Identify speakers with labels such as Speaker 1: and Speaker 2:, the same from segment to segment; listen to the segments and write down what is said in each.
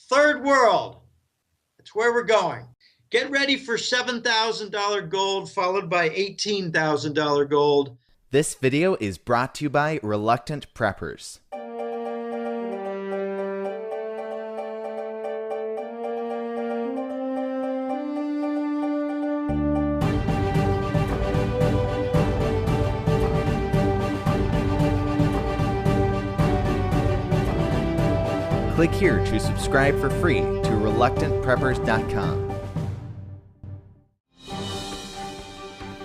Speaker 1: Third world. That's where we're going. Get ready for $7,000 gold followed by $18,000 gold.
Speaker 2: This video is brought to you by Reluctant Preppers. Click here to subscribe for free to reluctantpreppers.com.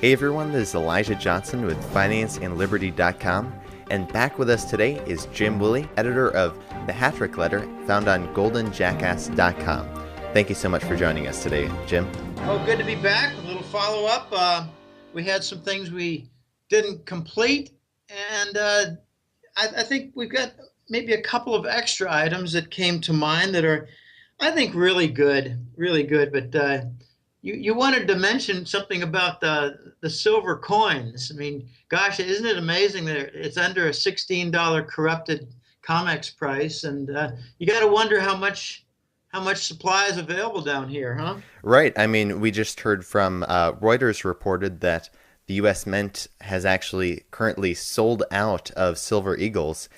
Speaker 2: Hey everyone, this is Elijah Johnson with financeandliberty.com, and back with us today is Jim Willie, editor of The Hattrick Letter, found on goldenjackass.com. Thank you so much for joining us today, Jim.
Speaker 1: Oh, good to be back. A little follow-up. We had some things we didn't complete, and I think we've got maybe a couple of extra items that came to mind that are, I think, really good. But you wanted to mention something about the silver coins. I mean, gosh, isn't it amazing that it's under a $16 corrupted COMEX price, and you got to wonder how much supply is available down here, huh?
Speaker 2: Right. I mean, we just heard from Reuters reported that the U.S. Mint has actually currently sold out of silver eagles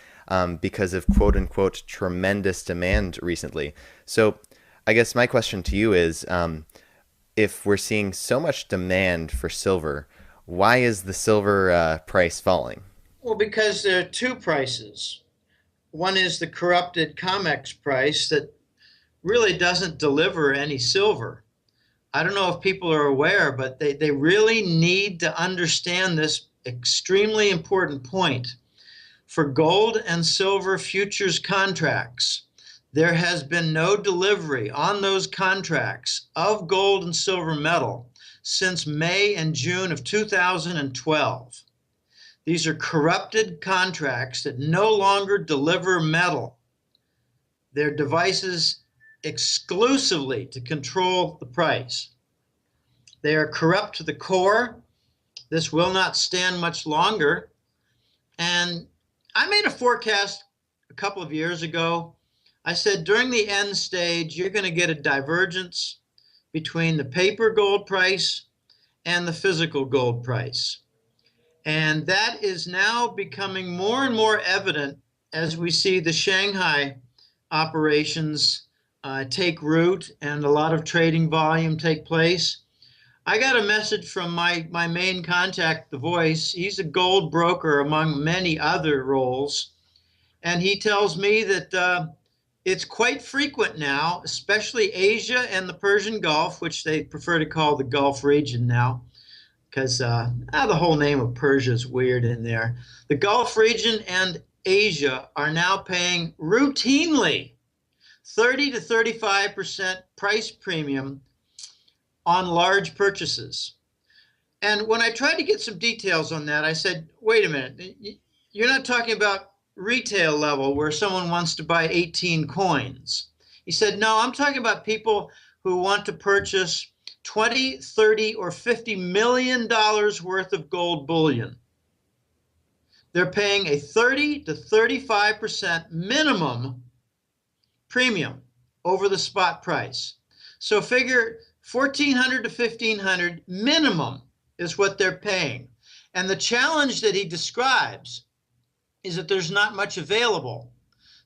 Speaker 2: because of quote-unquote tremendous demand recently. So I guess my question to you is, if we're seeing so much demand for silver, why is the silver price falling?
Speaker 1: Well, because there are two prices. One is the corrupted COMEX price that really doesn't deliver any silver. I don't know if people are aware, but they really need to understand this extremely important point. For gold and silver futures contracts, there has been no delivery on those contracts of gold and silver metal since May and June of 2012. These are corrupted contracts that no longer deliver metal. They're devices exclusively to control the price. They are corrupt to the core. This will not stand much longer. And I made a forecast a couple of years ago. I said during the end stage, you're going to get a divergence between the paper gold price and the physical gold price. And that is now becoming more and more evident as we see the Shanghai operations take root and a lot of trading volume take place. I got a message from my main contact, The Voice. He's a gold broker among many other roles. And he tells me that it's quite frequent now, especially Asia and the Persian Gulf, which they prefer to call the Gulf region now, because the whole name of Persia is weird in there. The Gulf region and Asia are now paying routinely 30 to 35% price premium on large purchases. And when I tried to get some details on that, I said, wait a minute, you're not talking about retail level where someone wants to buy 18 coins. He said, no, I'm talking about people who want to purchase 20, 30, or $50 million worth of gold bullion. They're paying a 30 to 35% minimum premium over the spot price. So figure 1,400 to 1,500 minimum is what they're paying. And the challenge that he describes is that there's not much available.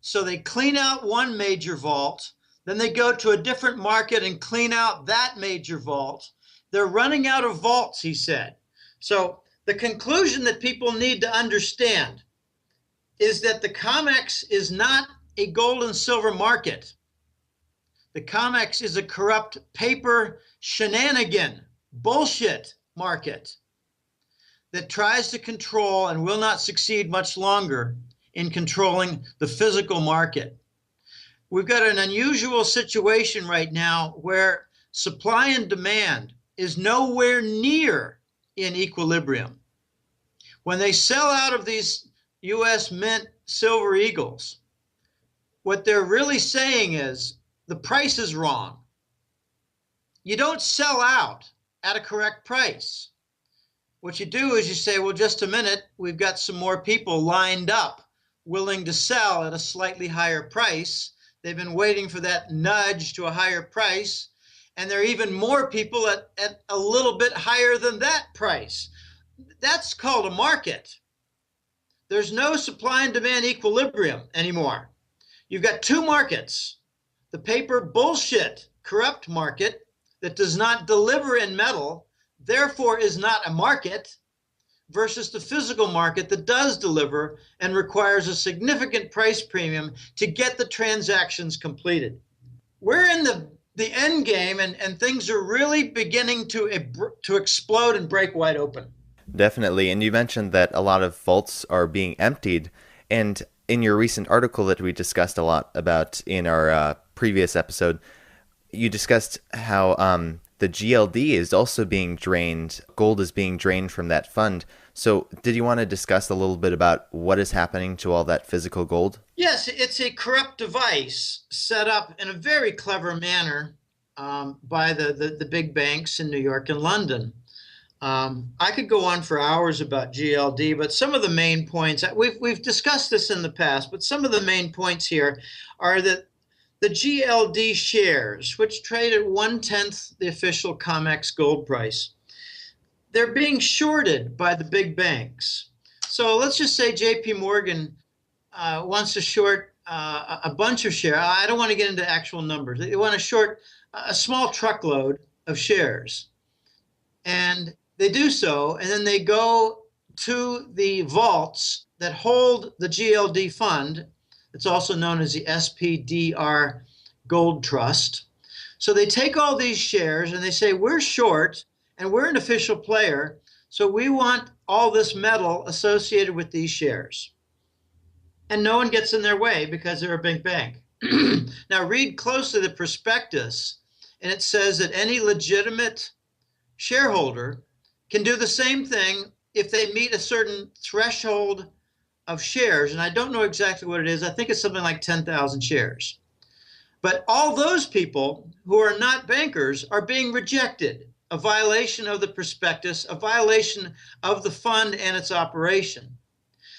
Speaker 1: So they clean out one major vault, then they go to a different market and clean out that major vault. They're running out of vaults, he said. So the conclusion that people need to understand is that the COMEX is not a gold and silver market. The COMEX is a corrupt paper shenanigan, bullshit market that tries to control and will not succeed much longer in controlling the physical market. We've got an unusual situation right now where supply and demand is nowhere near in equilibrium. When they sell out of these U.S. Mint silver eagles, what they're really saying is the price is wrong. You don't sell out at a correct price. What you do is you say, well, just a minute, we've got some more people lined up willing to sell at a slightly higher price They've been waiting for that nudge to a higher price. And there are even more people at a little bit higher than that price. That's called a market. There's no supply and demand equilibrium anymore. You've got two markets: the paper bullshit corrupt market that does not deliver in metal, therefore is not a market, versus the physical market that does deliver and requires a significant price premium to get the transactions completed. We're in the end game, and things are really beginning to explode and break wide open.
Speaker 2: Definitely. And you mentioned that a lot of vaults are being emptied. And in your recent article that we discussed a lot about in our previous episode, you discussed how the GLD is also being drained. Gold is being drained from that fund. So did you want to discuss a little bit about what is happening to all that physical gold?
Speaker 1: Yes, it's a corrupt device set up in a very clever manner by the big banks in New York and London. I could go on for hours about GLD, but some of the main points, we've discussed this in the past, but some of the main points here are that the GLD shares, which trade at 1/10 the official COMEX gold price, they're being shorted by the big banks. So let's just say JP Morgan wants to short a bunch of shares. I don't want to get into actual numbers. They want to short a small truckload of shares. And they do so, and then they go to the vaults that hold the GLD fund. It's also known as the SPDR Gold Trust. So they take all these shares and they say, we're short and we're an official player, so we want all this metal associated with these shares. And no one gets in their way because they're a big bank. Now read closely the prospectus, and it says that any legitimate shareholder can do the same thing if they meet a certain threshold of shares. And I don't know exactly what it is. I think it's something like 10,000 shares. But all those people who are not bankers are being rejected, a violation of the prospectus, a violation of the fund and its operation.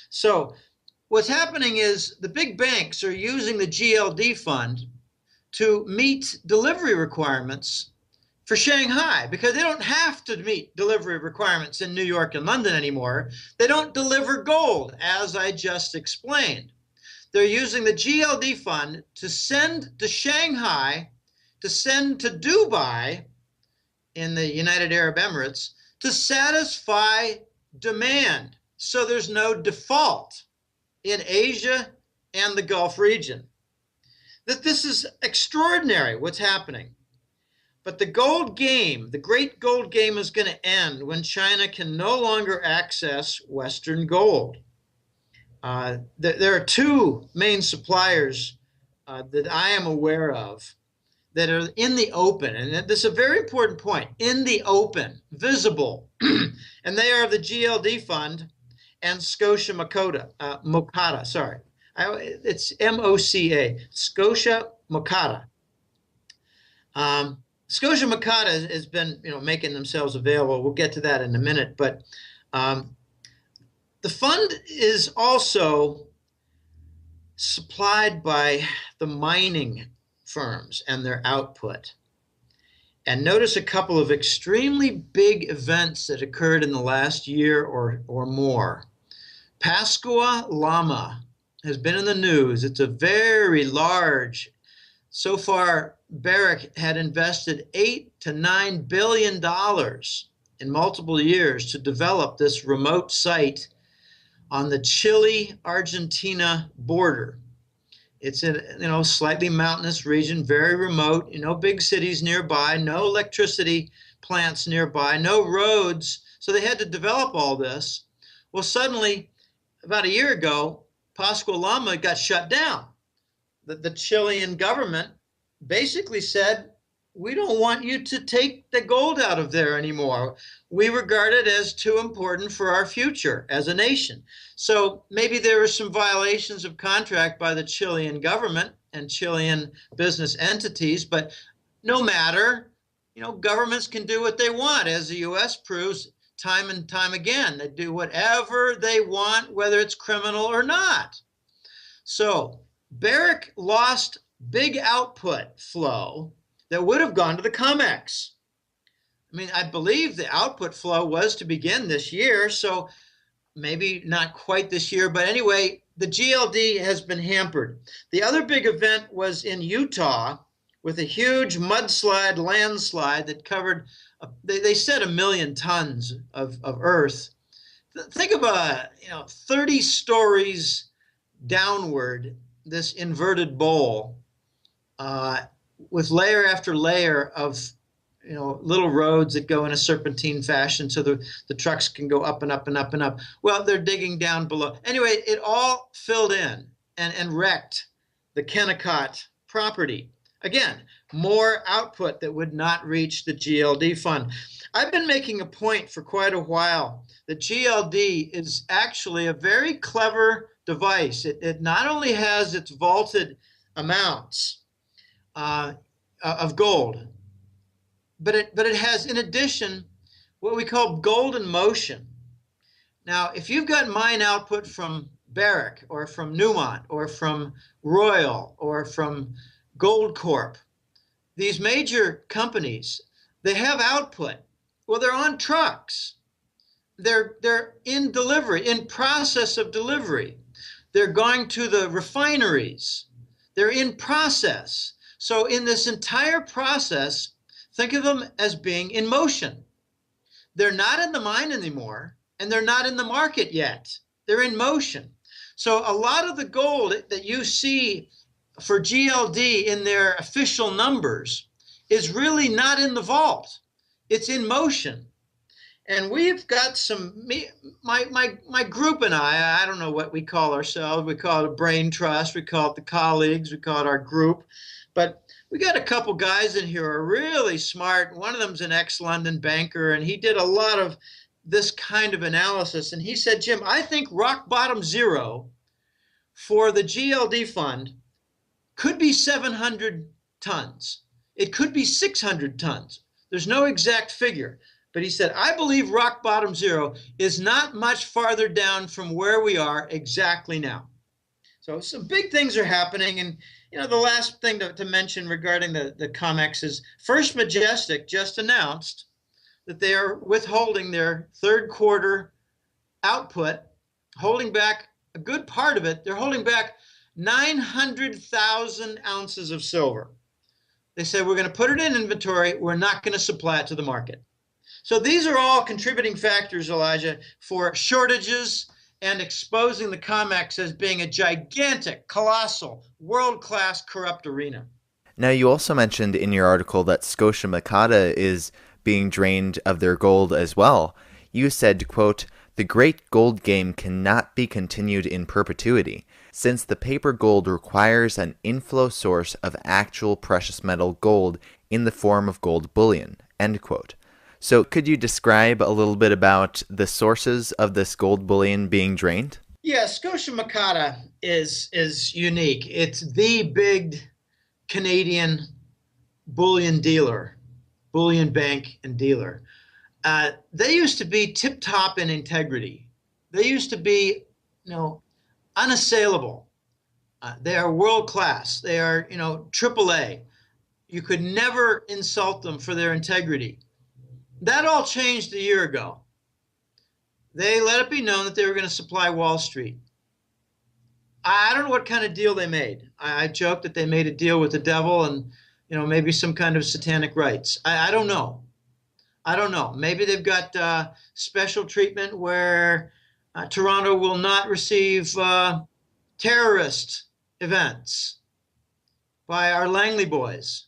Speaker 1: So what's happening is the big banks are using the GLD fund to meet delivery requirements for Shanghai, because they don't have to meet delivery requirements in New York and London anymore. They don't deliver gold, as I just explained. They're using the GLD fund to send to Shanghai, to send to Dubai in the United Arab Emirates, to satisfy demand. So there's no default in Asia and the Gulf region. This is extraordinary what's happening. But the gold game, the great gold game, is going to end when China can no longer access Western gold. There are two main suppliers that I am aware of that are in the open, and this is a very important point, in the open, visible, and they are the GLD Fund and Scotia Mocatta, sorry. It's M-O-C-A, Scotia Mocatta. Scotia Mocatta has been, making themselves available. We'll get to that in a minute. But the fund is also supplied by the mining firms and their output. And notice a couple of extremely big events that occurred in the last year or more. Pascua Lama has been in the news. It's a very large, so far, Barrick had invested $8 to $9 billion in multiple years to develop this remote site on the Chile-Argentina border. It's in a slightly mountainous region, very remote, big cities nearby, no electricity plants nearby, no roads. So they had to develop all this. Well, suddenly, about a year ago, Pascua Lama got shut down. The Chilean government basically said, we don't want you to take the gold out of there anymore. We regard it as too important for our future as a nation. So maybe there were some violations of contract by the Chilean government and Chilean business entities, but no matter, governments can do what they want, as the U.S. proves time and time again. They do whatever they want, whether it's criminal or not. So Barrick lost big output flow that would have gone to the COMEX. I mean, I believe the output flow was to begin this year, so maybe not quite this year, but anyway, the GLD has been hampered. The other big event was in Utah with a huge mudslide, landslide that covered, they said 1 million tons of earth. Think of 30 stories downward, this inverted bowl with layer after layer of little roads that go in a serpentine fashion so the trucks can go up and up and up and up. Well, they're digging down below. Anyway, it all filled in and wrecked the Kennecott property. Again, more output that would not reach the GLD fund. I've been making a point for quite a while that GLD is actually a very clever device. It not only has its vaulted amounts of gold, but it has, in addition, what we call gold in motion. Now, if you've got mine output from Barrick or from Newmont or from Royal or from Goldcorp, these major companies, they have output. Well, they're on trucks. They're in delivery, in process of delivery. They're going to the refineries. They're in process. So in this entire process, think of them as being in motion. They're not in the mine anymore, and they're not in the market yet. They're in motion. So a lot of the gold that you see for GLD in their official numbers is really not in the vault. It's in motion. And we've got my group and I don't know what we call ourselves. We call it a brain trust. We call it the colleagues. We call it our group. But we got a couple guys in here who are really smart. One of them's an ex-London banker, and he did a lot of this kind of analysis. And he said, Jim, I think rock bottom zero for the GLD fund could be 700 tons. It could be 600 tons. There's no exact figure. But he said, I believe rock bottom zero is not much farther down from where we are exactly now. So some big things are happening. And the last thing to mention regarding the COMEX is First Majestic just announced that they are withholding their third quarter output, holding back a good part of it. They're holding back 900,000 ounces of silver. They said, we're going to put it in inventory. We're not going to supply it to the market. So these are all contributing factors, Elijah, for shortages and exposing the COMEX as being a gigantic, colossal, world-class corrupt arena.
Speaker 2: Now, you also mentioned in your article that Scotia Makata is being drained of their gold as well. You said, quote, the great gold game cannot be continued in perpetuity, since the paper gold requires an inflow source of actual precious metal gold in the form of gold bullion, end quote. So could you describe a little bit about the sources of this gold bullion being drained?
Speaker 1: Yeah, Scotia Makata is unique. It's the big Canadian bullion dealer, bullion bank and dealer. They used to be tip-top in integrity. They used to be, unassailable. They are world-class. They are, AAA. You could never insult them for their integrity. That all changed a year ago. They let it be known that they were going to supply Wall Street. I don't know what kind of deal they made. I joked that they made a deal with the devil and, maybe some kind of satanic rites. I don't know. I don't know. Maybe they've got special treatment where Toronto will not receive terrorist events by our Langley boys.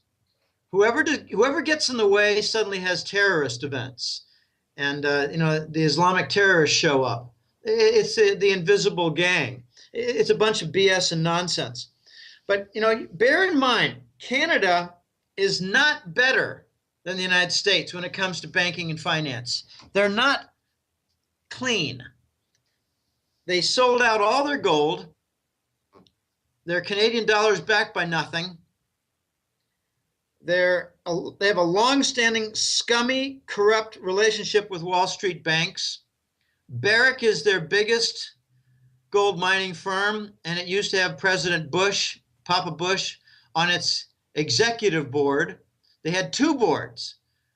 Speaker 1: Whoever gets in the way suddenly has terrorist events, and the Islamic terrorists show up. It's the invisible gang. It's a bunch of BS and nonsense. But bear in mind, Canada is not better than the United States when it comes to banking and finance. They're not clean. They sold out all their gold. Their Canadian dollar is backed by nothing. They have a long-standing, scummy, corrupt relationship with Wall Street banks. Barrick is their biggest gold mining firm, and it used to have President Bush, Papa Bush, on its executive board. They had two boards,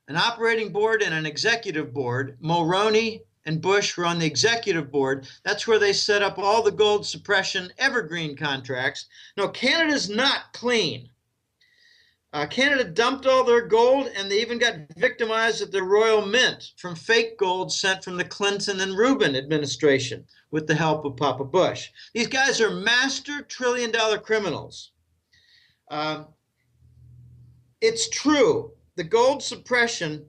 Speaker 1: an operating board and an executive board. Mulroney and Bush were on the executive board. That's where they set up all the gold suppression evergreen contracts. No, Canada's not clean. Canada dumped all their gold, and they even got victimized at the Royal Mint from fake gold sent from the Clinton and Rubin administration with the help of Papa Bush. These guys are master trillion-dollar criminals. It's true, the gold suppression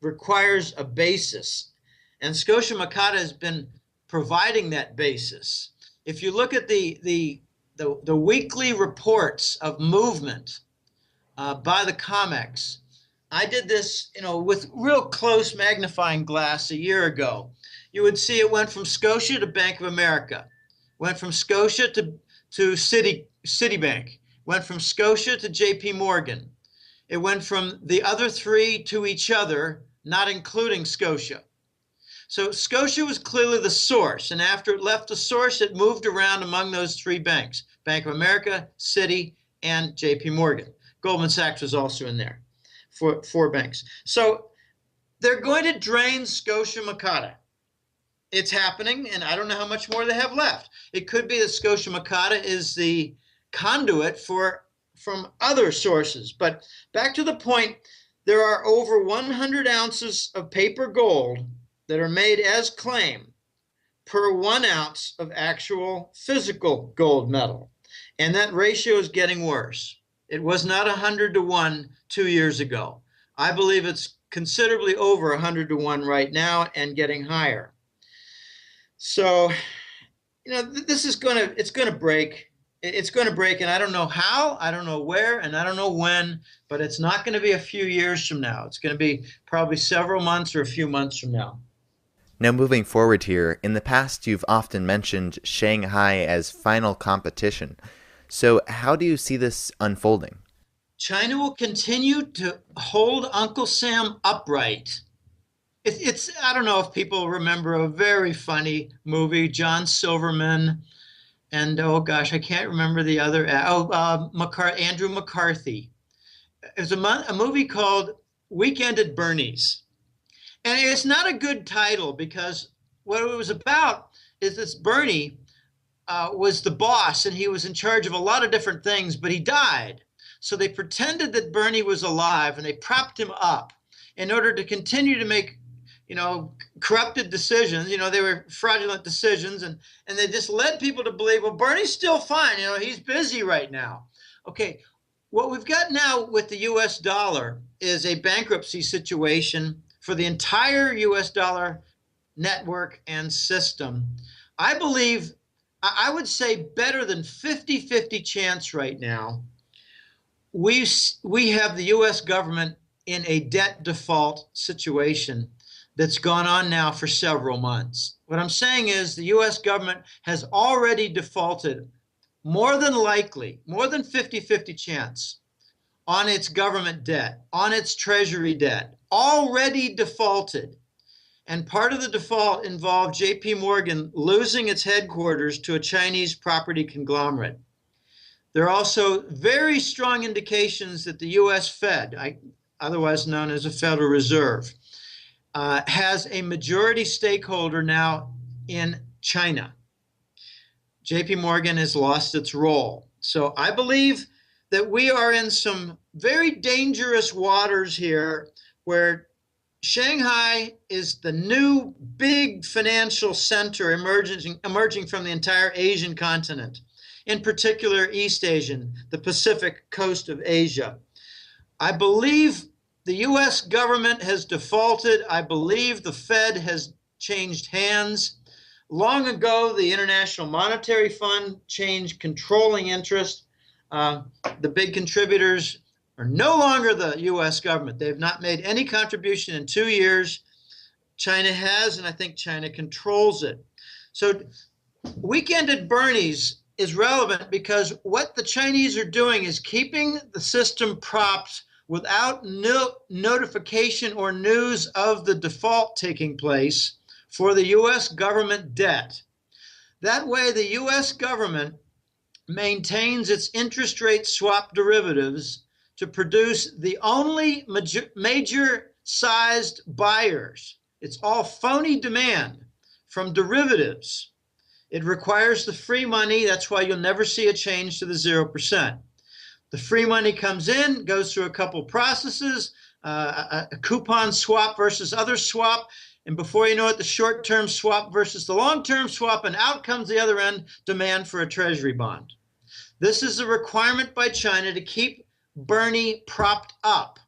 Speaker 1: requires a basis, and Scotia Makata has been providing that basis. If you look at the weekly reports of movement by the COMEX, I did this, with real close magnifying glass a year ago. You would see it went from Scotia to Bank of America, went from Scotia to Citibank, went from Scotia to JP Morgan. It went from the other three to each other, not including Scotia. So Scotia was clearly the source, and after it left the source, it moved around among those three banks, Bank of America, Citi, and JP Morgan. Goldman Sachs was also in there, four banks. So they're going to drain Scotia Makata. It's happening, and I don't know how much more they have left. It could be that Scotia Makata is the conduit from other sources. But back to the point, there are over 100 ounces of paper gold that are made as claim per 1 ounce of actual physical gold metal. And that ratio is getting worse. It was not 100 to 1 2 years ago. I believe it's considerably over 100 to 1 right now and getting higher. So, this is it's going to break. It's going to break, and I don't know how, I don't know where, and I don't know when, but it's not going to be a few years from now. It's going to be probably several months or a few months from now.
Speaker 2: Now, moving forward here, in the past you've often mentioned Shanghai as final competition. So how do you see this unfolding?
Speaker 1: China will continue to hold Uncle Sam upright. I don't know if people remember a very funny movie, John Silverman, and oh gosh, I can't remember the other. Andrew McCarthy. It was a movie called Weekend at Bernie's. And it's not a good title because what it was about is this Bernie was the boss and he was in charge of a lot of different things, but he died. So they pretended that Bernie was alive and they propped him up in order to continue to make corrupted decisions. They were fraudulent decisions, and they just led people to believe, well, Bernie's still fine. He's busy right now. Okay, what we've got now with the U.S. dollar is a bankruptcy situation for the entire U.S. dollar network and system. I believe, I would say better than 50-50 chance right now. We have the U.S. government in a debt default situation that's gone on now for several months. What I'm saying is the U.S. government has already defaulted, more than likely, more than 50-50 chance, on its government debt, on its treasury debt, already defaulted. And part of the default involved JP Morgan losing its headquarters to a Chinese property conglomerate. There are also very strong indications that the U.S. Fed, otherwise known as the Federal Reserve, has a majority stakeholder now in China. JP Morgan has lost its role. So I believe that we are in some very dangerous waters here where Shanghai is the new big financial center emerging from the entire Asian continent, in particular East Asian, the Pacific coast of Asia. I believe the U.S. government has defaulted. I believe the Fed has changed hands. Long ago, the International Monetary Fund changed controlling interest. The big contributors are no longer the U.S. government. They have not made any contribution in 2 years. China has, and I think China controls it. So Weekend at Bernie's is relevant because what the Chinese are doing is keeping the system propped without notification or news of the default taking place for the U.S. government debt. That way, the U.S. government maintains its interest rate swap derivatives to produce the only major sized buyers. It's all phony demand from derivatives. It requires the free money. That's why you'll never see a change to the 0%. The free money comes in, goes through a couple processes, a coupon swap versus other swap, and before you know it, the short-term swap versus the long-term swap, and out comes the other end, demand for a treasury bond. This is a requirement by China to keep Bernie propped up.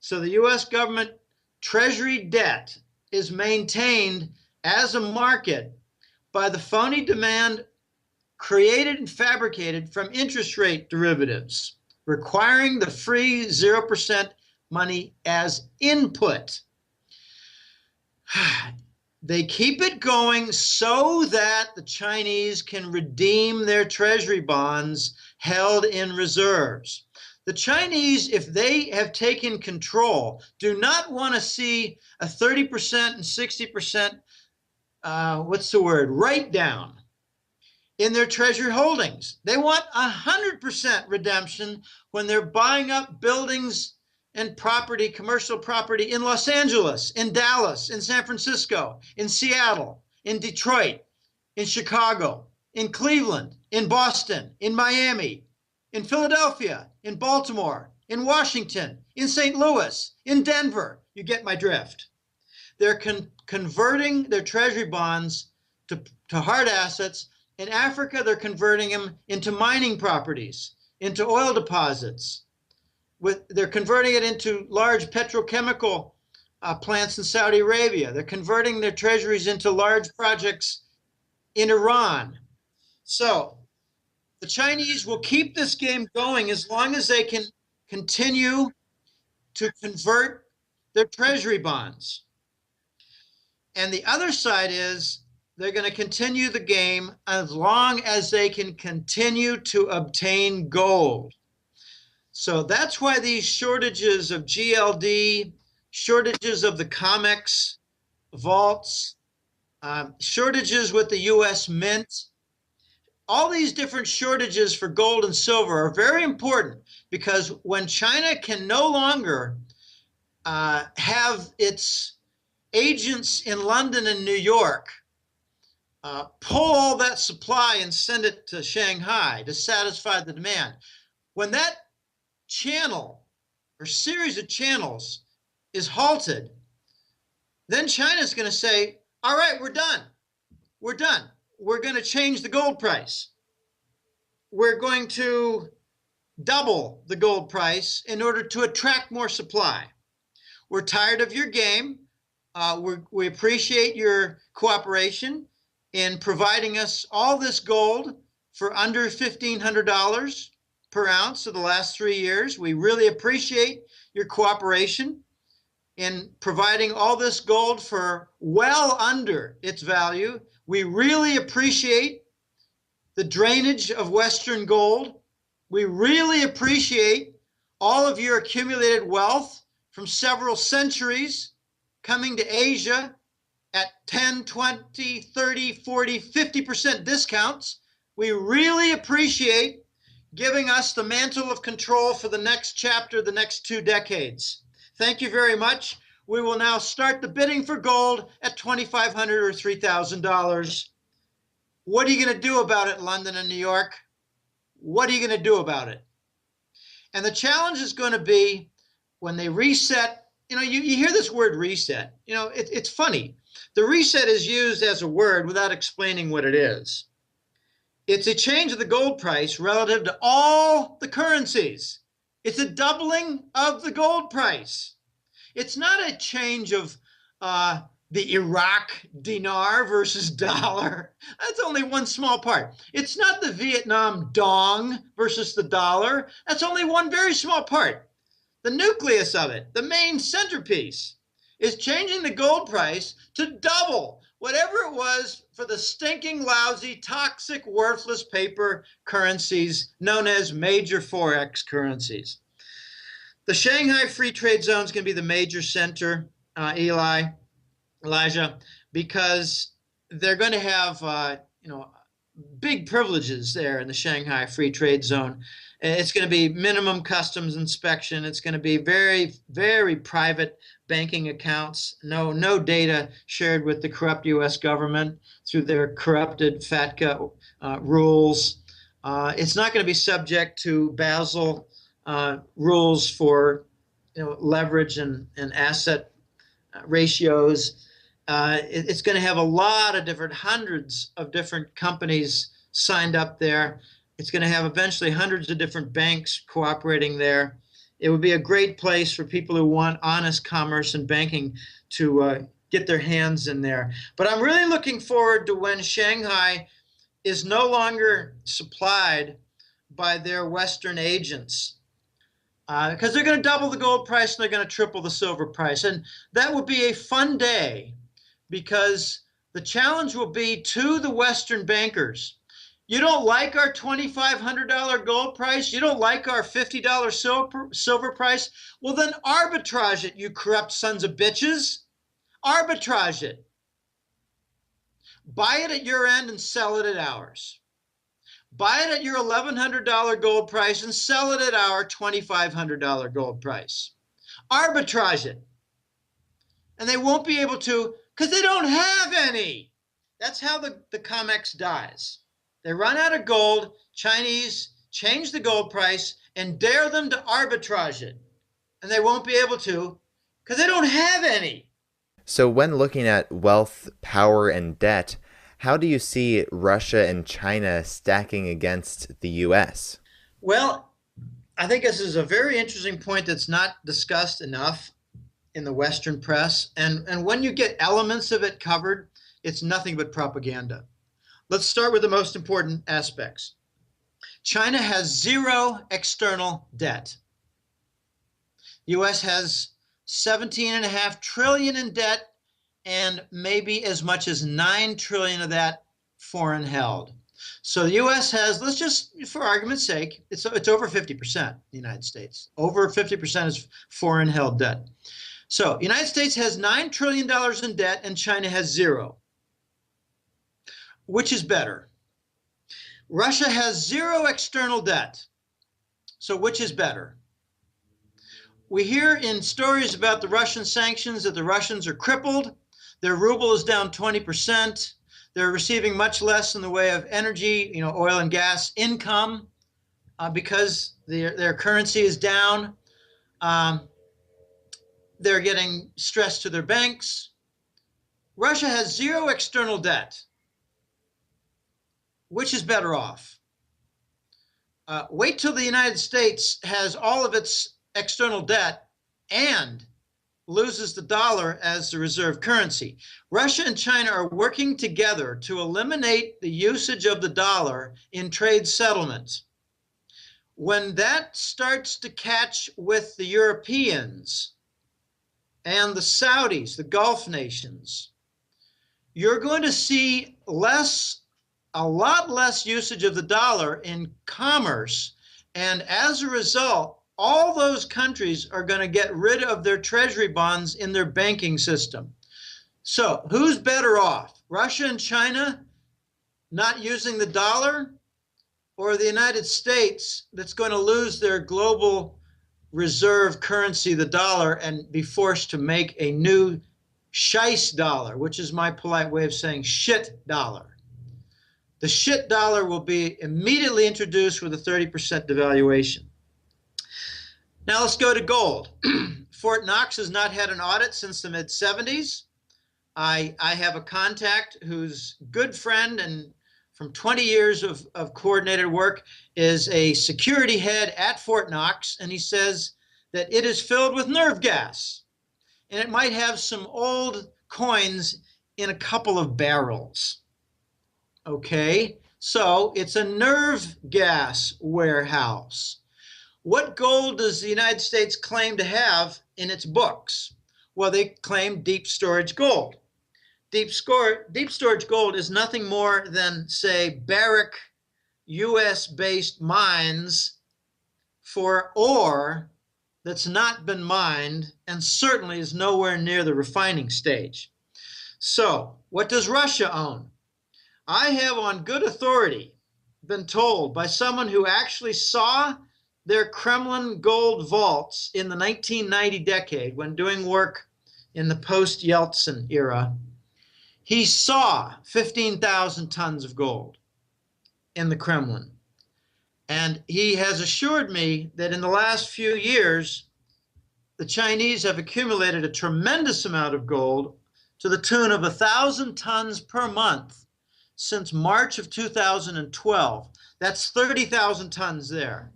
Speaker 1: So the U.S. government treasury debt is maintained as a market by the phony demand created and fabricated from interest rate derivatives, requiring the free 0% money as input. They keep it going so that the Chinese can redeem their treasury bonds held in reserves. The Chinese, if they have taken control, do not want to see a 30% and 60%, write down in their treasury holdings. They want 100% redemption when they're buying up buildings and property, commercial property in Los Angeles, in Dallas, in San Francisco, in Seattle, in Detroit, in Chicago, in Cleveland, in Boston, in Miami, in Philadelphia, in Baltimore, in Washington, in St. Louis, in Denver. You get my drift. They're converting their treasury bonds to hard assets. In Africa, they're converting them into mining properties, into oil deposits. They're converting it into large petrochemical plants in Saudi Arabia. They're converting their treasuries into large projects in Iran. So the Chinese will keep this game going as long as they can continue to convert their treasury bonds. And the other side is they're going to continue the game as long as they can continue to obtain gold. So that's why these shortages of GLD, shortages of the COMEX vaults, shortages with the U.S. Mint, all these different shortages for gold and silver are very important, because when China can no longer have its agents in London and New York pull all that supply and send it to Shanghai to satisfy the demand, when that channel or series of channels is halted, then China's going to say, all right, we're done. We're done. We're going to change the gold price. We're going to double the gold price in order to attract more supply. We're tired of your game. We appreciate your cooperation in providing us all this gold for under $1,500 per ounce of the last 3 years. We really appreciate your cooperation in providing all this gold for well under its value. We really appreciate the drainage of Western gold. We really appreciate all of your accumulated wealth from several centuries coming to Asia at 10, 20, 30, 40, 50% discounts. We really appreciate giving us the mantle of control for the next chapter, the next 2 decades. Thank you very much. We will now start the bidding for gold at $2,500 or $3,000. What are you going to do about it, London and New York? What are you going to do about it? And the challenge is going to be when they reset. You know, you hear this word reset. You know, it's funny. The reset is used as a word without explaining what it is. It's a change of the gold price relative to all the currencies. It's a doubling of the gold price. It's not a change of the Iraq dinar versus dollar. That's only one small part. It's not the Vietnam dong versus the dollar. That's only one very small part. The nucleus of it, the main centerpiece, is changing the gold price to double whatever it was for the stinking, lousy, toxic, worthless paper currencies known as major Forex currencies. The Shanghai Free Trade Zone is going to be the major center, Elijah, because they're going to have, big privileges there in the Shanghai Free Trade Zone. It's going to be minimum customs inspection. It's going to be very, very private banking accounts. No data shared with the corrupt U.S. government through their corrupted FATCA rules. It's not going to be subject to Basel rules for leverage and asset ratios. It's going to have a lot of hundreds of different companies signed up there. It's going to have eventually hundreds of different banks cooperating there. It would be a great place for people who want honest commerce and banking to get their hands in there. But I'm really looking forward to when Shanghai is no longer supplied by their Western agents, because they're going to double the gold price and they're going to triple the silver price. And that will be a fun day, because the challenge will be to the Western bankers. You don't like our $2,500 gold price? You don't like our $50 silver price? Well, then arbitrage it, you corrupt sons of bitches. Arbitrage it. Buy it at your end and sell it at ours. Buy it at your $1,100 gold price and sell it at our $2,500 gold price. Arbitrage it. And they won't be able to, because they don't have any. That's how the COMEX dies. They run out of gold. Chinese change the gold price and dare them to arbitrage it. And they won't be able to because they don't have any.
Speaker 2: So when looking at wealth, power, and debt, how do you see Russia and China stacking against the U.S.?
Speaker 1: Well, I think this is a very interesting point that's not discussed enough in the Western press. And when you get elements of it covered, it's nothing but propaganda. Let's start with the most important aspects. China has zero external debt. The U.S. has $17.5 trillion in debt, and maybe as much as $9 trillion of that foreign held. So the U.S. has, let's just, for argument's sake, it's over 50%, the United States. Over 50% is foreign held debt. So the United States has $9 trillion in debt, and China has zero. Which is better? Russia has zero external debt. So which is better? We hear in stories about the Russian sanctions that the Russians are crippled. Their ruble is down 20%. They're receiving much less in the way of energy, oil and gas income because their currency is down. They're getting stress to their banks. Russia has zero external debt. Which is better off? Wait till the United States has all of its external debt and loses the dollar as the reserve currency. Russia and China are working together to eliminate the usage of the dollar in trade settlements. When that starts to catch with the Europeans and the Saudis, the Gulf nations, you're going to see a lot less usage of the dollar in commerce. And as a result, all those countries are going to get rid of their treasury bonds in their banking system. So who's better off? Russia and China not using the dollar, or the United States that's going to lose their global reserve currency, the dollar, and be forced to make a new scheisse dollar, which is my polite way of saying shit dollar. The shit dollar will be immediately introduced with a 30% devaluation. Now let's go to gold. Fort Knox has not had an audit since the mid-70s. I have a contact whose good friend and from 20 years of coordinated work is a security head at Fort Knox, and he says that it is filled with nerve gas, and it might have some old coins in a couple of barrels. Okay, so it's a nerve gas warehouse. What gold does the United States claim to have in its books? Well, they claim deep storage gold. Deep storage gold is nothing more than, say, Barrick US-based mines for ore that's not been mined and certainly is nowhere near the refining stage. So what does Russia own? I have on good authority been told by someone who actually saw their Kremlin gold vaults in the 1990 decade when doing work in the post-Yeltsin era. He saw 15,000 tons of gold in the Kremlin. And he has assured me that in the last few years, the Chinese have accumulated a tremendous amount of gold to the tune of 1,000 tons per month since March of 2012. That's 30,000 tons there.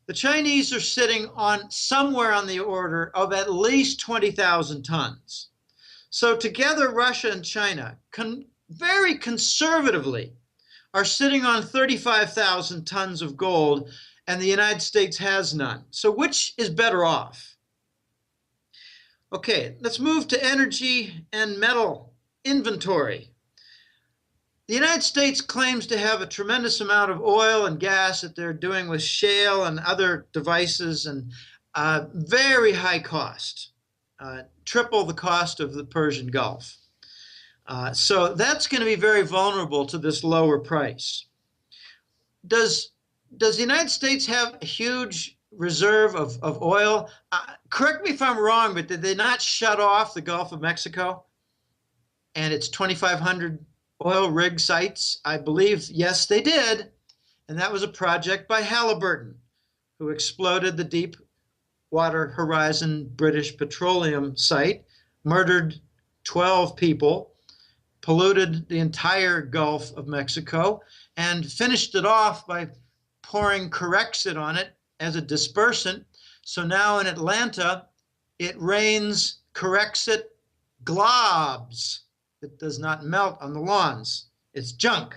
Speaker 1: The Chinese are sitting on somewhere on the order of at least 20,000 tons. So together, Russia and China very conservatively are sitting on 35,000 tons of gold, and the United States has none. So which is better off? Okay, let's move to energy and metal inventory. The United States claims to have a tremendous amount of oil and gas that they're doing with shale and other devices, and very high cost, triple the cost of the Persian Gulf. So that's going to be very vulnerable to this lower price. Does the United States have a huge reserve of oil? Correct me if I'm wrong, but did they not shut off the Gulf of Mexico and its 2,500 oil rig sites? I believe, yes, they did. And that was a project by Halliburton, who exploded the Deepwater Horizon British Petroleum site, murdered 12 people, polluted the entire Gulf of Mexico, and finished it off by pouring Corexit on it as a dispersant. So now in Atlanta, it rains Corexit globs. It does not melt on the lawns. It's junk.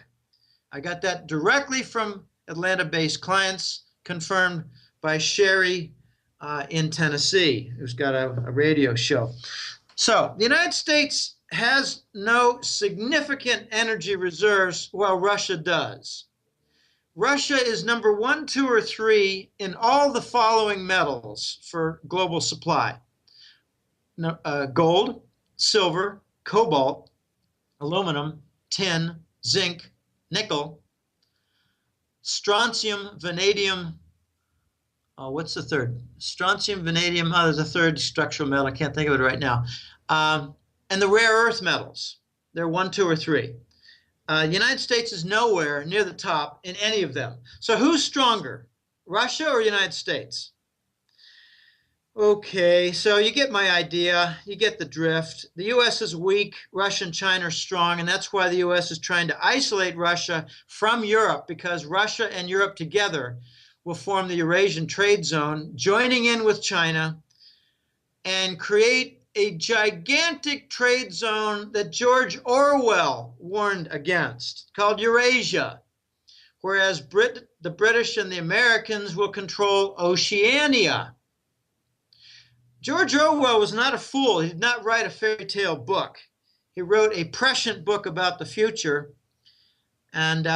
Speaker 1: I got that directly from Atlanta-based clients, confirmed by Sherry in Tennessee, who's got a radio show. So the United States has no significant energy reserves, while Russia does. Russia is number 1, 2, or 3 in all the following metals for global supply: gold, silver, cobalt, aluminum, tin, zinc, nickel, strontium, vanadium. What's the third? Strontium, vanadium. There's a third structural metal. I can't think of it right now. And the rare earth metals. They're 1, 2, or 3. The United States is nowhere near the top in any of them. So who's stronger, Russia or United States? Okay, so you get my idea. You get the drift. The U.S. is weak. Russia and China are strong, and that's why the U.S. is trying to isolate Russia from Europe, because Russia and Europe together will form the Eurasian trade zone, joining in with China and create a gigantic trade zone that George Orwell warned against, called Eurasia, whereas the British and the Americans will control Oceania. George Orwell was not a fool. He did not write a fairy tale book. He wrote a prescient book about the future. And,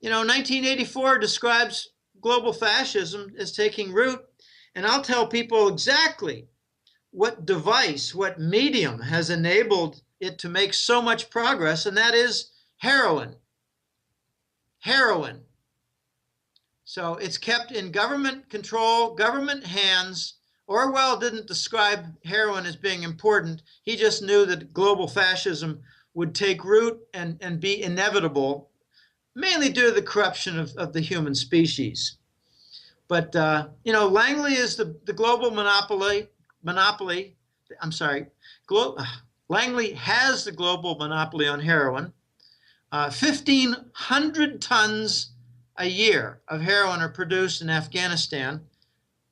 Speaker 1: 1984 describes global fascism as taking root. And I'll tell people exactly what device, what medium has enabled it to make so much progress, and that is heroin. Heroin. So it's kept in government control, government hands. Orwell didn't describe heroin as being important. He just knew that global fascism would take root and be inevitable, mainly due to the corruption of the human species. But, Langley is the global monopoly. Langley has the global monopoly on heroin. 1,500 tons a year of heroin are produced in Afghanistan.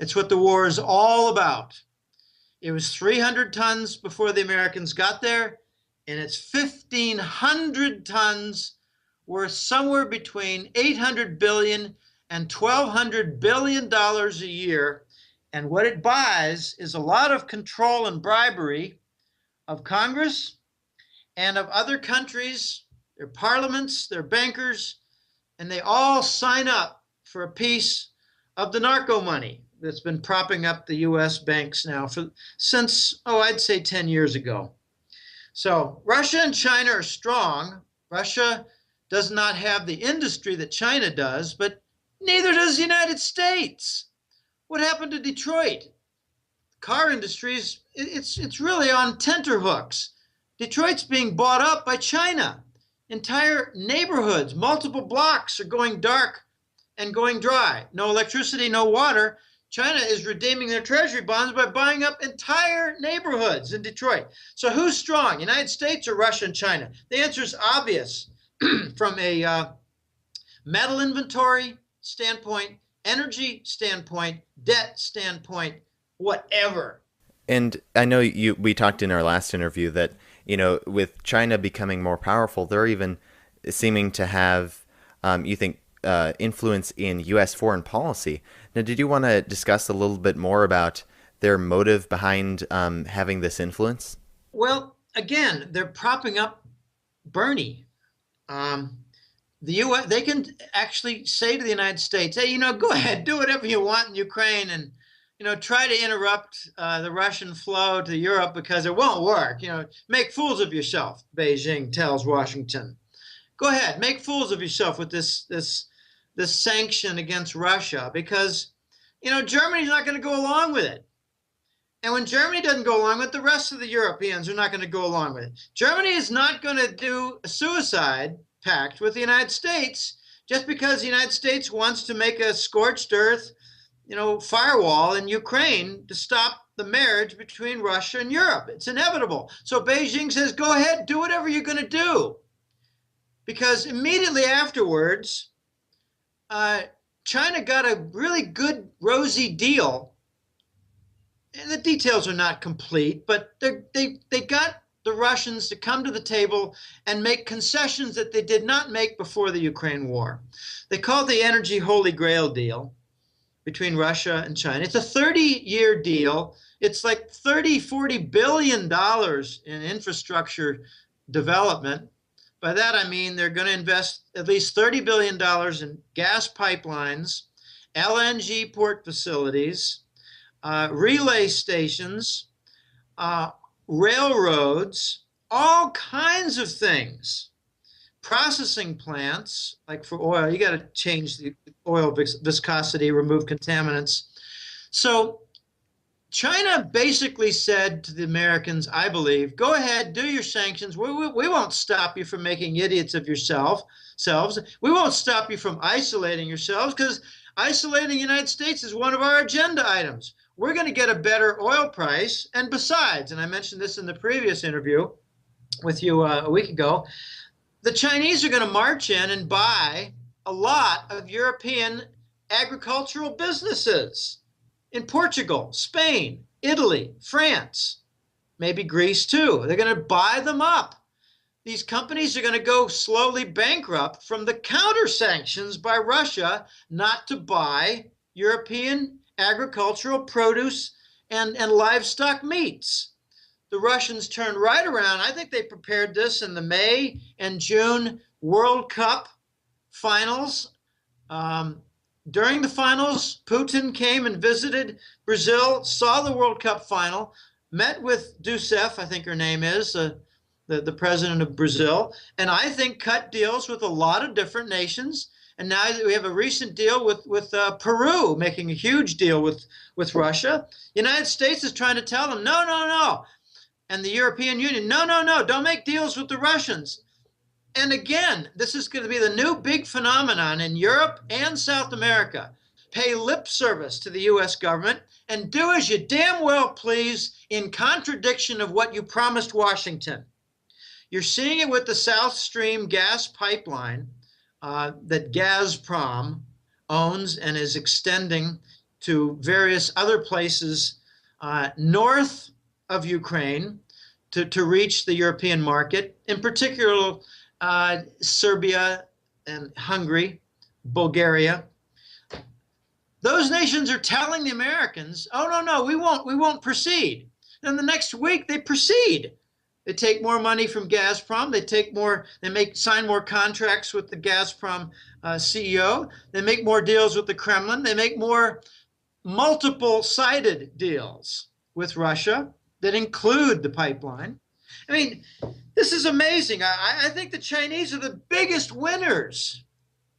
Speaker 1: It's what the war is all about. It was 300 tons before the Americans got there, and it's 1,500 tons, worth somewhere between $800 billion and $1,200 billion a year. And what it buys is a lot of control and bribery of Congress and of other countries, their parliaments, their bankers, and they all sign up for a piece of the narco money that's been propping up the U.S. banks now since, I'd say 10 years ago. So Russia and China are strong, Russia does not have the industry that China does, but neither does the United States. What happened to Detroit? Car industries, it's really on tenterhooks. Detroit's being bought up by China. Entire neighborhoods, multiple blocks are going dark and going dry. No electricity, no water. China is redeeming their treasury bonds by buying up entire neighborhoods in Detroit. So who's strong, United States or Russia and China? The answer is obvious from a metal inventory standpoint, energy standpoint, debt standpoint, whatever.
Speaker 2: And I know we talked in our last interview that, with China becoming more powerful, they're even seeming to have, you think, influence in U.S. foreign policy. Now, did you want to discuss a little bit more about their motive behind having this influence?
Speaker 1: Well, again, they're propping up Bernie. The U.S. They can actually say to the United States, "Hey, go ahead, do whatever you want in Ukraine, and try to interrupt the Russian flow to Europe because it won't work. Make fools of yourself." Beijing tells Washington, "Go ahead, make fools of yourself with this sanction against Russia because Germany's not going to go along with it. And when Germany doesn't go along with it, the rest of the Europeans are not going to go along with it. Germany is not going to do a suicide pact with the United States just because the United States wants to make a scorched earth, firewall in Ukraine to stop the marriage between Russia and Europe. It's inevitable." So Beijing says, "Go ahead, do whatever you're going to do." Because immediately afterwards, China got a really good, rosy deal. And the details are not complete, but they got the Russians to come to the table and make concessions that they did not make before the Ukraine war. They called the Energy Holy Grail deal between Russia and China. It's a 30-year deal. It's like $40 billion in infrastructure development. By that, I mean they're going to invest at least $30 billion in gas pipelines, LNG port facilities, relay stations, railroads, all kinds of things. Processing plants, like for oil, you got to change the oil viscosity, remove contaminants. So China basically said to the Americans, I believe, "Go ahead, do your sanctions. We won't stop you from making idiots of yourselves. We won't stop you from isolating yourselves because isolating the United States is one of our agenda items. We're going to get a better oil price. And besides," and I mentioned this in the previous interview with you a week ago, "the Chinese are going to march in and buy a lot of European agricultural businesses in Portugal, Spain, Italy, France, maybe Greece too. They're going to buy them up. These companies are going to go slowly bankrupt from the counter sanctions by Russia not to buy European agricultural produce and livestock meats." The Russians turned right around. I think they prepared this in the May and June World Cup finals. During the finals, Putin came and visited Brazil, saw the World Cup final, met with Rousseff, I think her name is, the president of Brazil, and I think cut deals with a lot of different nations. And now we have a recent deal with Peru, making a huge deal with Russia. The United States is trying to tell them, no, no, no. And the European Union, no, no, no, don't make deals with the Russians. And again, this is going to be the new big phenomenon in Europe and South America. Pay lip service to the U.S. government and do as you damn well please in contradiction of what you promised Washington. You're seeing it with the South Stream gas pipeline that Gazprom owns and is extending to various other places north of Ukraine to reach the European market, in particular Serbia and Hungary, Bulgaria. Those nations are telling the Americans, "Oh, no, no, we won't proceed." And the next week they proceed. They take more money from Gazprom. They sign more contracts with the Gazprom CEO. They make more deals with the Kremlin. They make more multiple-sided deals with Russia that include the pipeline. I mean, this is amazing. I think the Chinese are the biggest winners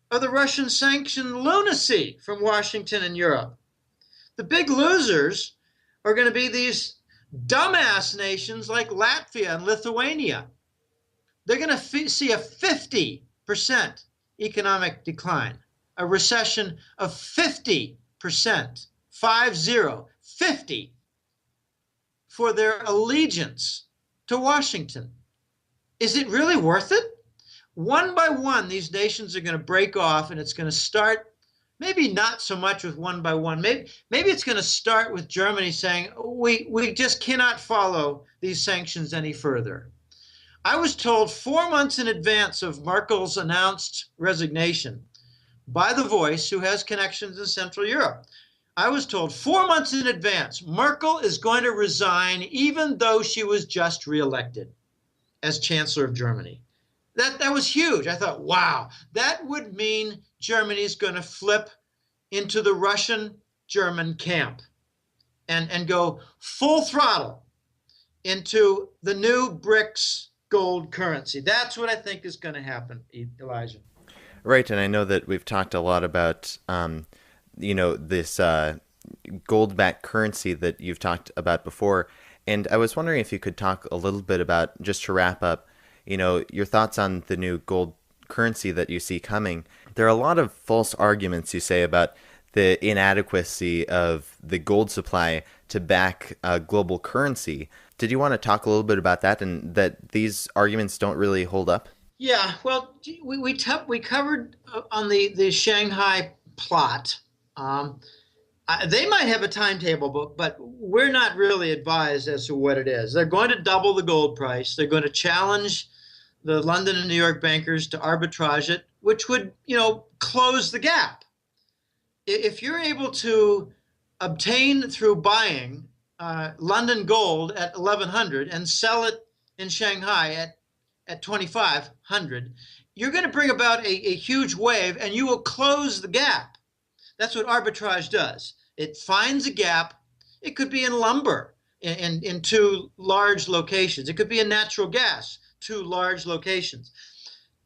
Speaker 1: of the Russian sanction lunacy from Washington and Europe. The big losers are going to be these dumbass nations like Latvia and Lithuania. They're going to see a 50% economic decline, a recession of 50%, 50, for their allegiance to Washington. Is it really worth it? One by one, these nations are going to break off, and it's going to start, maybe not so much with one by one. Maybe it's going to start with Germany saying, we just cannot follow these sanctions any further. I was told 4 months in advance of Merkel's announced resignation by The Voice, who has connections in Central Europe. I was told 4 months in advance, Merkel is going to resign even though she was just reelected as Chancellor of Germany. That was huge. I thought, wow, that would mean Germany's going to flip into the Russian-German camp and go full throttle into the new BRICS gold currency. That's what I think is going to happen, Elijah.
Speaker 2: Right, and I know that we've talked a lot about, this gold-backed currency that you've talked about before, and I was wondering if you could talk a little bit about, just to wrap up, your thoughts on the new gold currency that you see coming. There are a lot of false arguments, you say, about the inadequacy of the gold supply to back a global currency. Did you want to talk a little bit about that, and that these arguments don't really hold up?
Speaker 1: Yeah, well, we covered on the Shanghai plot. They might have a timetable, but we're not really advised as to what it is. They're going to double the gold price. They're going to challenge the London and New York bankers to arbitrage it, which would, close the gap. If you're able to obtain through buying London gold at 1,100 and sell it in Shanghai at 2,500, you're going to bring about a huge wave, and you will close the gap. That's what arbitrage does. It finds a gap. It could be in lumber in two large locations. It could be in natural gas, two large locations.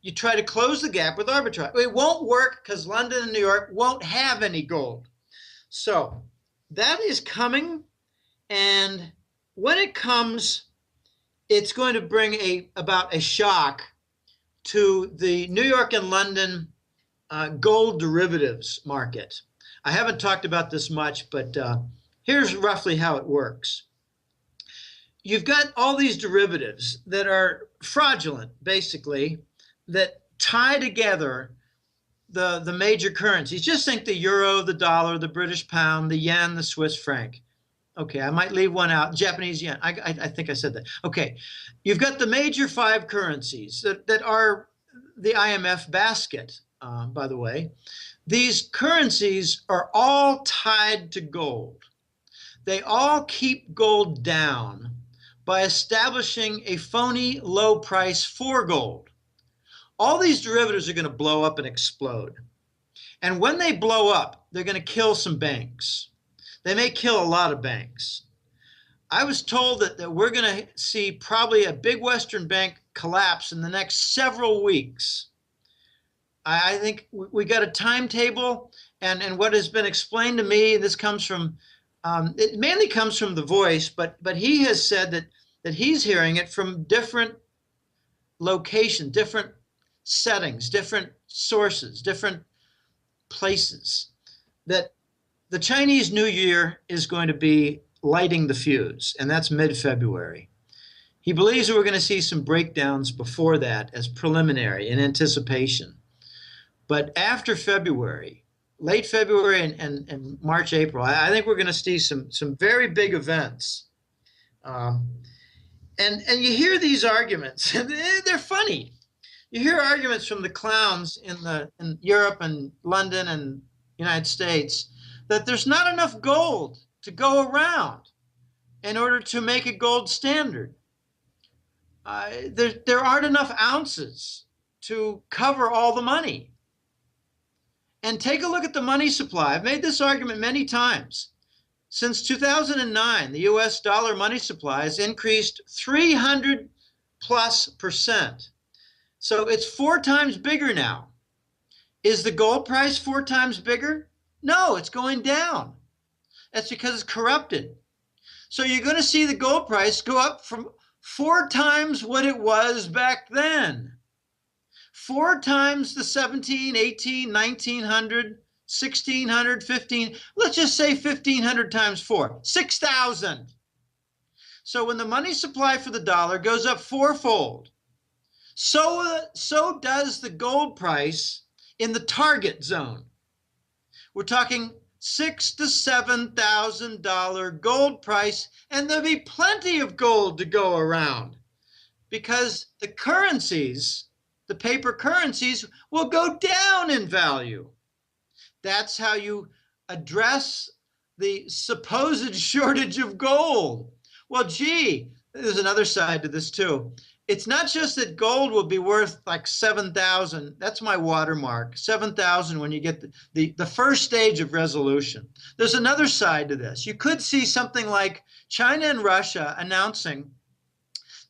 Speaker 1: You try to close the gap with arbitrage. It won't work because London and New York won't have any gold. So that is coming, and when it comes, it's going to bring about a shock to the New York and London gold derivatives market. I haven't talked about this much, but here's roughly how it works. You've got all these derivatives that are fraudulent, basically, that tie together the major currencies. Just think the euro, the dollar, the British pound, the yen, the Swiss franc. Okay, I might leave one out, Japanese yen. I think I said that. Okay, you've got the major 5 currencies that are the IMF basket, by the way. These currencies are all tied to gold. They all keep gold down by establishing a phony low price for gold. All these derivatives are going to blow up and explode. And when they blow up, they're going to kill some banks. They may kill a lot of banks. I was told that we're going to see probably a big Western bank collapse in the next several weeks. I think we got a timetable, and what has been explained to me, this comes from, it mainly comes from The Voice, but he has said that he's hearing it from different locations, different settings, different sources, different places, that the Chinese New Year is going to be lighting the fuse, and that's mid-February. He believes that we're going to see some breakdowns before that as preliminary in anticipation. But after February, late February and March, April, I think we're going to see some very big events. And you hear these arguments, and they're funny. You hear arguments from the clowns in Europe and London and United States that there's not enough gold to go around in order to make a gold standard. There aren't enough ounces to cover all the money. And take a look at the money supply. I've made this argument many times. Since 2009, the US dollar money supply has increased 300 plus percent. So it's 4 times bigger now. Is the gold price 4 times bigger? No, it's going down. That's because it's corrupted. So you're going to see the gold price go up from 4 times what it was back then. 4 times the 17, 18, 1900, 1600, 15, let's just say 1500 times 4, 6,000. So when the money supply for the dollar goes up fourfold, so does the gold price in the target zone. We're talking $6,000 to $7,000 gold price, and there'll be plenty of gold to go around because the currencies, the paper currencies, will go down in value. That's how you address the supposed shortage of gold. Well, gee, there's another side to this too. It's not just that gold will be worth like 7,000. That's my watermark, 7,000 when you get the first stage of resolution. There's another side to this. You could see something like China and Russia announcing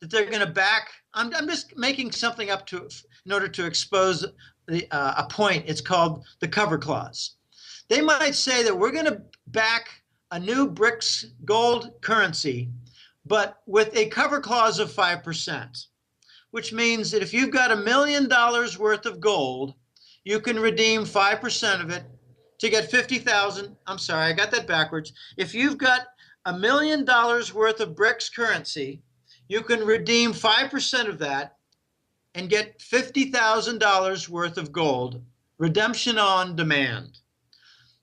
Speaker 1: that they're going to back. I'm just making something up in order to expose a point. It's called the cover clause. They might say that we're going to back a new BRICS gold currency, but with a cover clause of 5%, which means that if you've got $1 million worth of gold, you can redeem 5% of it to get 50,000. I'm sorry, I got that backwards. If you've got $1 million worth of BRICS currency, you can redeem 5% of that and get $50,000 worth of gold, redemption on demand.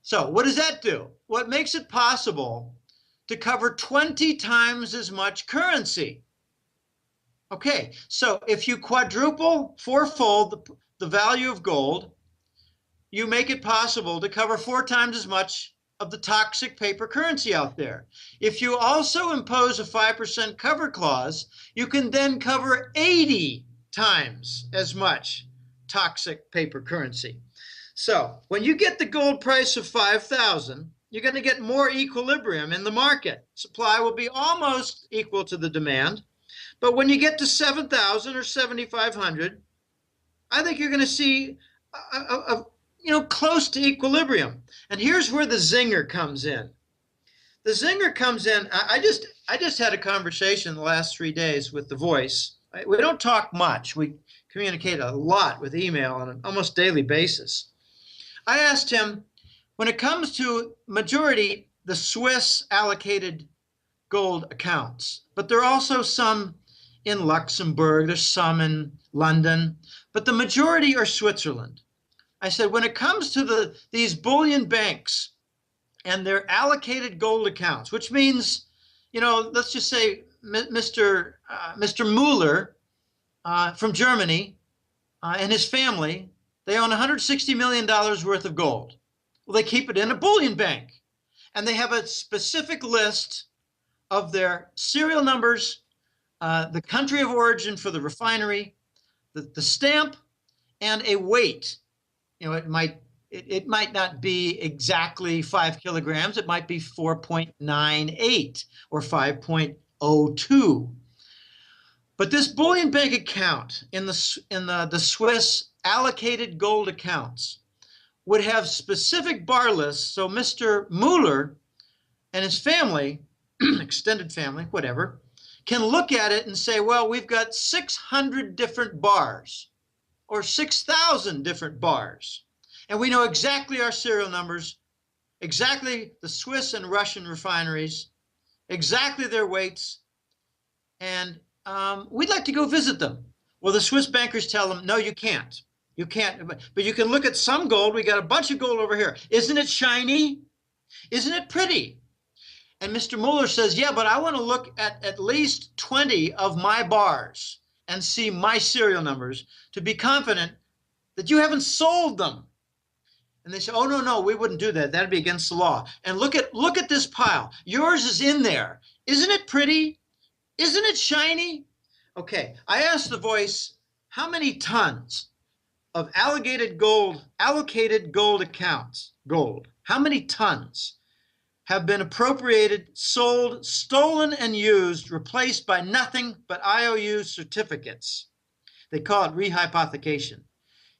Speaker 1: So what does that do? Well, it makes it possible to cover 20 times as much currency. Okay, so if you quadruple, fourfold the value of gold, you make it possible to cover 4 times as much of the toxic paper currency out there. If you also impose a 5% cover clause, you can then cover 80 times as much toxic paper currency. So when you get the gold price of 5,000, you're going to get more equilibrium in the market. Supply will be almost equal to the demand. But when you get to 7,000 or 7,500, I think you're going to see close to equilibrium. And here's where the zinger comes in. The zinger comes in. I just had a conversation the last 3 days with The Voice. We don't talk much. We communicate a lot with email on an almost daily basis. I asked him, when it comes to majority, the Swiss allocated gold accounts, but there are also some in Luxembourg, there's some in London, but the majority are Switzerland. I said, when it comes to these bullion banks and their allocated gold accounts, which means, let's just say Mr. Mueller from Germany and his family, they own $160 million worth of gold. Well, they keep it in a bullion bank, and they have a specific list of their serial numbers, the country of origin for the refinery, the stamp, and a weight. It might not be exactly 5 kilograms. It might be 4.98 or 5.02. But this bullion bank account in the Swiss allocated gold accounts would have specific bar lists, so Mr. Mueller and his family, extended family, whatever, can look at it and say, well, we've got 600 different bars or 6,000 different bars. And we know exactly our serial numbers, exactly the Swiss and Russian refineries, exactly their weights, and we'd like to go visit them. Well, the Swiss bankers tell them, no, you can't. You can't, but you can look at some gold. We got a bunch of gold over here. Isn't it shiny? Isn't it pretty? And Mr. Mueller says, yeah, but I want to look at least 20 of my bars and see my serial numbers to be confident that you haven't sold them. And they say, oh, no, we wouldn't do that. That'd be against the law. And look at this pile. Yours is in there. Isn't it pretty? Isn't it shiny? Okay, I asked The Voice, how many tons of allocated gold accounts, how many tons have been appropriated, sold, stolen, and used, replaced by nothing but IOU certificates. They call it rehypothecation.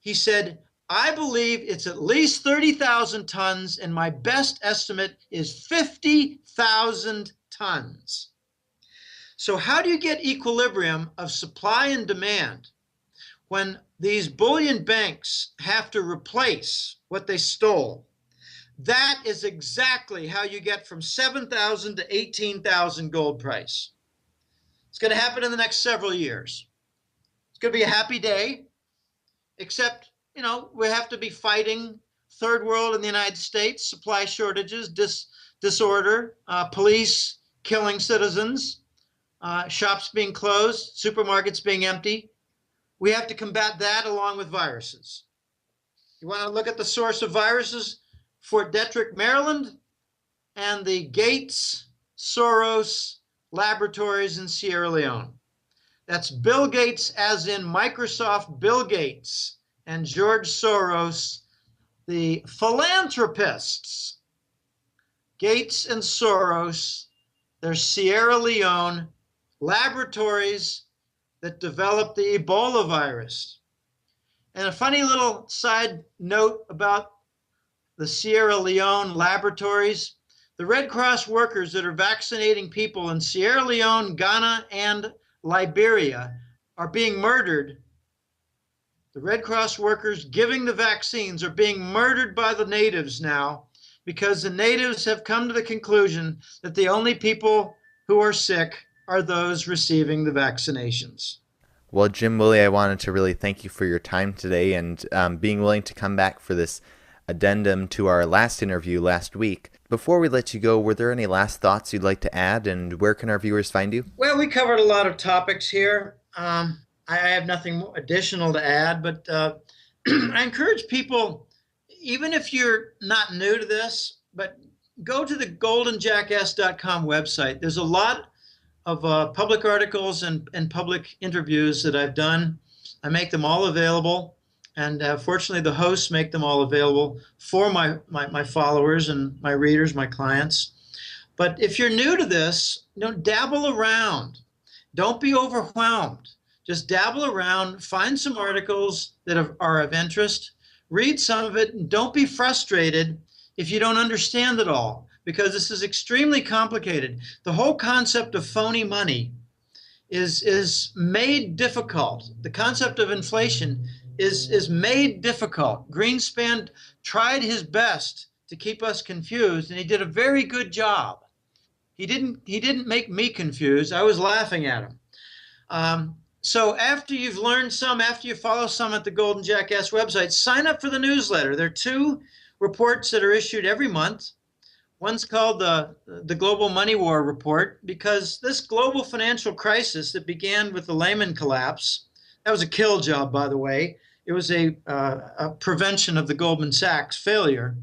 Speaker 1: He said, I believe it's at least 30,000 tons, and my best estimate is 50,000 tons. So how do you get equilibrium of supply and demand when these bullion banks have to replace what they stole? That is exactly how you get from 7,000 to 18,000 gold price. It's going to happen in the next several years. It's going to be a happy day, except, we have to be fighting third world in the United States, supply shortages, disorder, police killing citizens, shops being closed, supermarkets being empty. We have to combat that along with viruses. You want to look at the source of viruses? Fort Detrick, Maryland, and the Gates Soros laboratories in Sierra Leone. That's Bill Gates, as in Microsoft Bill Gates, and George Soros, the philanthropists. Gates and Soros, they're Sierra Leone laboratories that developed the Ebola virus. And a funny little side note about the Sierra Leone laboratories, the Red Cross workers that are vaccinating people in Sierra Leone, Ghana, and Liberia are being murdered. The Red Cross workers giving the vaccines are being murdered by the natives now, because the natives have come to the conclusion that the only people who are sick are those receiving the vaccinations.
Speaker 2: Well, Jim, Willie, I wanted to really thank you for your time today and being willing to come back for this addendum to our last interview last week. Before we let you go, were there any last thoughts you'd like to add, and where can our viewers find you?
Speaker 1: Well, we covered a lot of topics here. I have nothing additional to add, but I encourage people, even if you're not new to this, but go to the goldenjackass.com website. There's a lot of public articles and public interviews that I've done. I make them all available, and fortunately the hosts make them all available for my followers and my readers, my clients. But if you're new to this, dabble around. Don't be overwhelmed. Just dabble around, find some articles that are of interest, read some of it, and don't be frustrated if you don't understand it all, because this is extremely complicated. The whole concept of phony money is made difficult. The concept of inflation is made difficult. Greenspan tried his best to keep us confused, and he did a very good job. He didn't make me confused. I was laughing at him. So after you've learned some, after you follow some at the Golden Jackass website, sign up for the newsletter. There are 2 reports that are issued every month. One's called the Global Money War Report, because this global financial crisis that began with the Lehman collapse, that was a kill job, by the way. It was a prevention of the Goldman Sachs failure.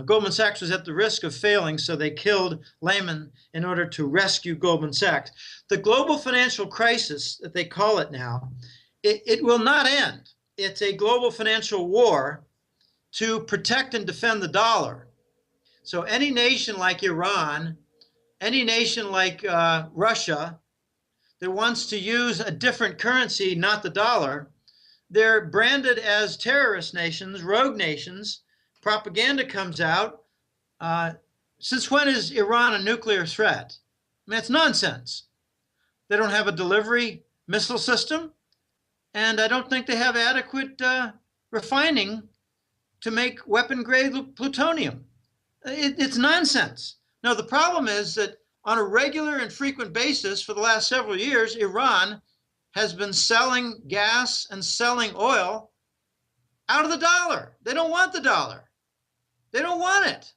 Speaker 1: Goldman Sachs was at the risk of failing, so they killed Lehman in order to rescue Goldman Sachs. The global financial crisis, that they call it now, it will not end. It's a global financial war to protect and defend the dollar. So any nation like Iran, any nation like Russia that wants to use a different currency, not the dollar, they're branded as terrorist nations, rogue nations. Propaganda comes out. Since when is Iran a nuclear threat? I mean, it's nonsense. They don't have a delivery missile system, and I don't think they have adequate refining to make weapon-grade plutonium. It's nonsense. Now, the problem is that on a regular and frequent basis for the last several years, Iran has been selling gas and selling oil out of the dollar. They don't want the dollar. They don't want it.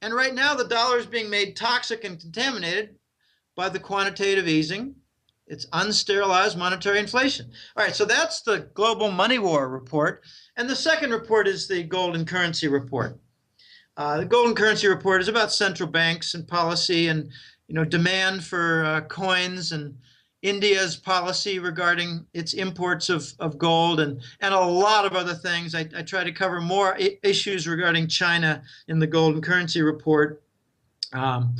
Speaker 1: And right now, the dollar is being made toxic and contaminated by the quantitative easing. It's unsterilized monetary inflation. All right, so that's the Global Money War Report. And the second report is the Golden Currency Report. The Golden Currency Report is about central banks and policy and demand for coins, and India's policy regarding its imports of gold, and a lot of other things. I try to cover more issues regarding China in the Golden Currency Report. Um,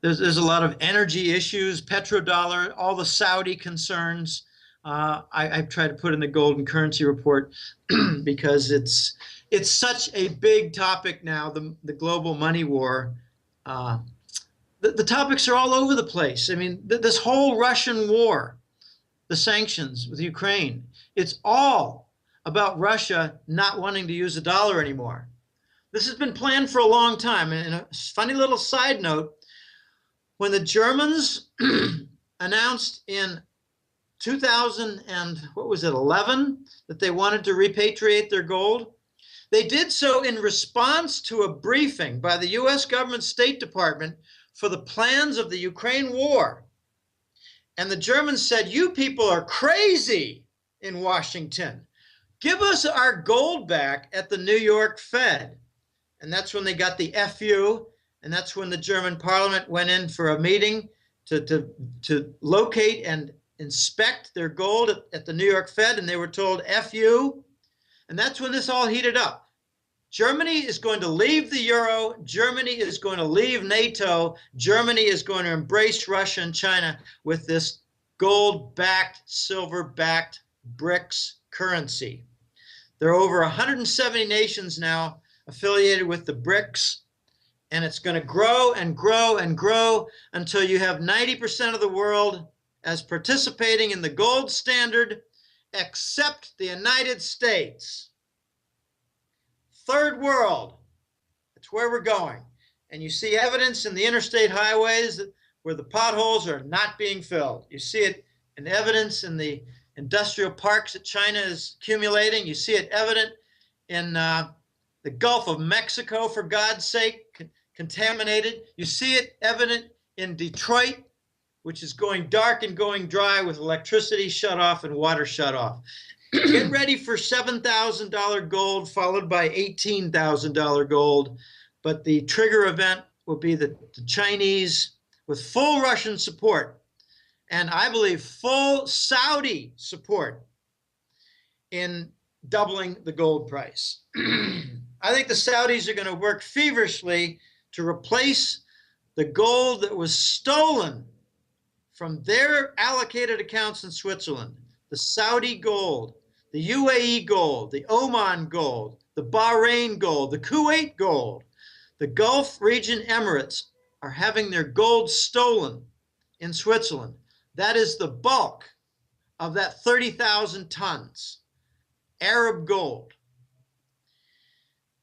Speaker 1: there's a lot of energy issues, petrodollar, all the Saudi concerns. I've tried to put in the golden currency report because it's such a big topic now, the global money war. Uh, the topics are all over the place. I mean, this whole Russian war, the sanctions with Ukraine, it's all about Russia not wanting to use the dollar anymore. This has been planned for a long time. And a funny little side note, when the Germans announced in 2000 and what was it, 11, that they wanted to repatriate their gold, they did so in response to a briefing by the US government State Department for the plans of the Ukraine war. And the Germans said, "You people are crazy in Washington. Give us our gold back at the New York Fed." And that's when they got the FU, and that's when the German parliament went in for a meeting to locate and inspect their gold at the New York Fed, and they were told FU. And that's when this all heated up. Germany is going to leave the euro. Germany is going to leave NATO. Germany is going to embrace Russia and China with this gold-backed, silver-backed BRICS currency. There are over 170 nations now affiliated with the BRICS, and it's going to grow and grow and grow until you have 90% of the world as participating in the gold standard, except the United States. Third world, that's where we're going. And you see evidence in the interstate highways where the potholes are not being filled. You see it in evidence in the industrial parks that China is accumulating. You see it evident in the Gulf of Mexico, for God's sake, contaminated. You see it evident in Detroit, which is going dark and going dry with electricity shut off and water shut off. Get ready for $7,000 gold followed by $18,000 gold. But the trigger event will be the Chinese with full Russian support, and I believe full Saudi support in doubling the gold price. I think the Saudis are going to work feverishly to replace the gold that was stolen from their allocated accounts in Switzerland. The Saudi gold, the UAE gold, the Oman gold, the Bahrain gold, the Kuwait gold. The Gulf region Emirates are having their gold stolen in Switzerland. That is the bulk of that 30,000 tons. Arab gold.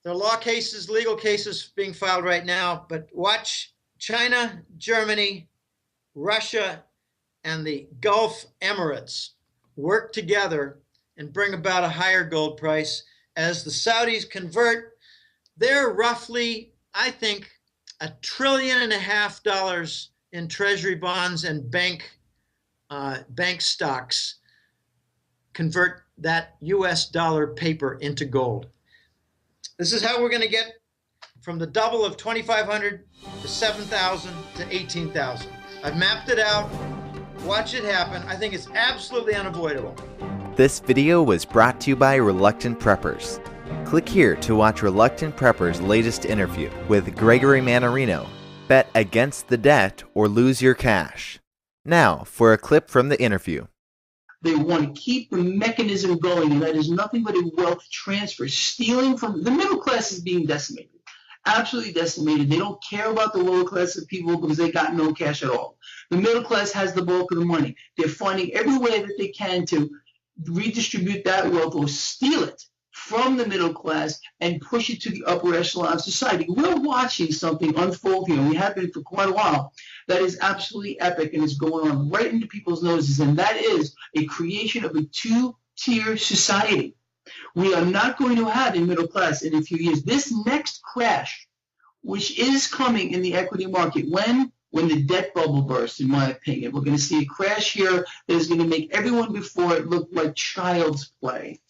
Speaker 1: There are law cases, legal cases being filed right now, but watch China, Germany, Russia, and the Gulf Emirates work together and bring about a higher gold price as the Saudis convert their roughly, I think, $1.5 trillion in treasury bonds and bank stocks, convert that US dollar paper into gold. This is how we're going to get from the double of 2,500 to 7,000 to 18,000. I've mapped it out. Watch it happen. I think it's absolutely unavoidable.
Speaker 2: This video was brought to you by Reluctant Preppers. Click here to watch Reluctant Preppers' latest interview with Gregory Mannarino. Bet against the debt or lose your cash. Now for a clip from the interview.
Speaker 3: They want to keep the mechanism going, and that is nothing but a wealth transfer. Stealing from the middle class is being decimated, absolutely decimated. They don't care about the lower class of people because they got no cash at all. The middle class has the bulk of the money. They're finding every way that they can to redistribute that wealth or steal it from the middle class and push it to the upper echelon of society. We're watching something unfold here, and we have been for quite a while, that is absolutely epic and is going on right into people's noses, and that is a creation of a two-tier society. We are not going to have a middle class in a few years. This next crash, which is coming in the equity market, when the debt bubble bursts, in my opinion, we're going to see a crash here that is going to make everyone before it look like child's play.